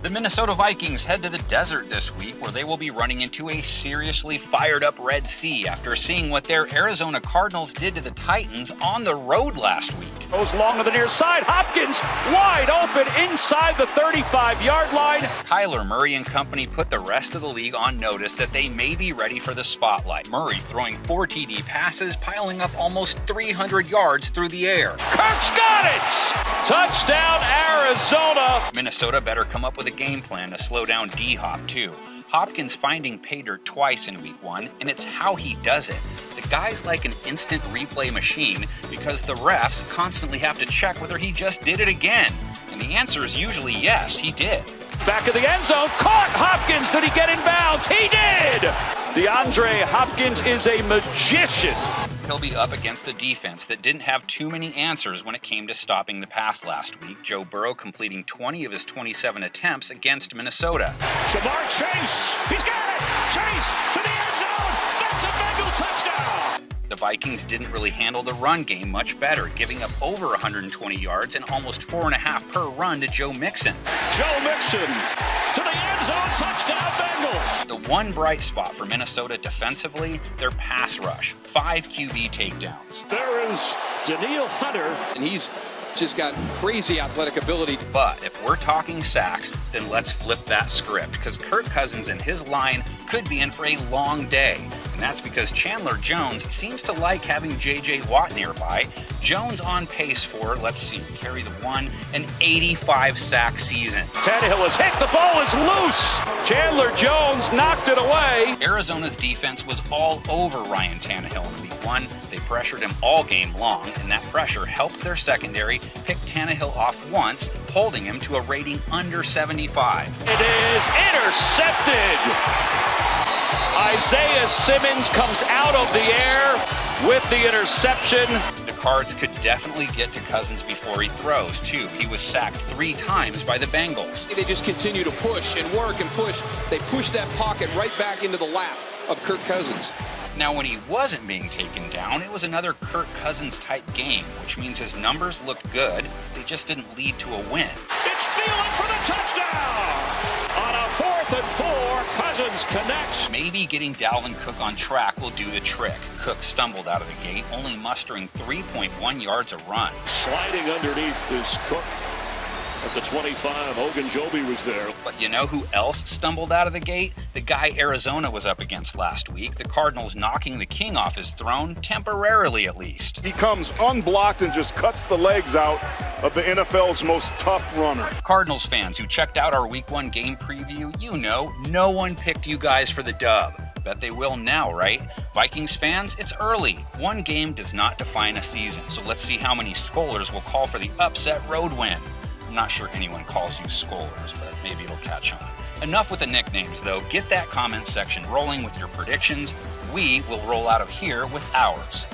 The Minnesota Vikings head to the desert this week, where they will be running into a seriously fired-up Red Sea after seeing what their Arizona Cardinals did to the Titans on the road last week. Goes long to the near side. Hopkins wide open inside the 35-yard line. Kyler Murray and company put the rest of the league on notice that they may be ready for the spotlight. Murray throwing 4 TD passes, piling up almost 300 yards through the air. Kirk's got it! Touchdown, Arizona! Minnesota better come up with a game plan to slow down D-Hop too. Hopkins finding pay dirt twice in week 1, and it's how he does it. The guy's like an instant replay machine because the refs constantly have to check whether he just did it again. And the answer is usually yes, he did. Back of the end zone, caught Hopkins. Did he get in bounds? He did! DeAndre Hopkins is a magician. He'll be up against a defense that didn't have too many answers when it came to stopping the pass last week. Joe Burrow completing 20 of his 27 attempts against Minnesota. Jamar Chase, he's got it! Chase to the end zone! That's a Bengal touchdown! The Vikings didn't really handle the run game much better, giving up over 120 yards and almost 4.5 per run to Joe Mixon. Joe Mixon to the end zone, touchdown Bengals! The one bright spot for Minnesota defensively, their pass rush. 5 QB takedowns. There is Daniil Hunter. And he's just got crazy athletic ability. But if we're talking sacks, then let's flip that script, because Kirk Cousins and his line could be in for a long day. And that's because Chandler Jones seems to like having J.J. Watt nearby. Jones on pace for, let's see, carry the one, an 85-sack season. Tannehill is hit, the ball is loose. Chandler Jones knocked it away. Arizona's defense was all over Ryan Tannehill in week 1. They pressured him all game long, and that pressure helped their secondary pick Tannehill off once, holding him to a rating under 75. It is intercepted. Isaiah Simmons comes out of the air with the interception. The Cards could definitely get to Cousins before he throws, too. He was sacked 3 times by the Bengals. They just continue to push and work and push. They push that pocket right back into the lap of Kirk Cousins. Now, when he wasn't being taken down, it was another Kirk Cousins-type game, which means his numbers looked good. They just didn't lead to a win. It's Thielen for the touchdown! On a 4th and 4, Cousins connects. Maybe getting Dalvin Cook on track will do the trick. Cook stumbled out of the gate, only mustering 3.1 yards a run. Sliding underneath is Cook. At the 25, Ogunjobi was there. But you know who else stumbled out of the gate? The guy Arizona was up against last week. The Cardinals knocking the king off his throne, temporarily at least. He comes unblocked and just cuts the legs out of the NFL's most tough runner. Cardinals fans who checked out our Week 1 game preview, you know, no one picked you guys for the dub. Bet they will now, right? Vikings fans, it's early. One game does not define a season, so let's see how many Skolars will call for the upset road win. I'm not sure anyone calls you Skolars, but maybe it'll catch on. Enough with the nicknames, though. Get that comment section rolling with your predictions. We will roll out of here with ours.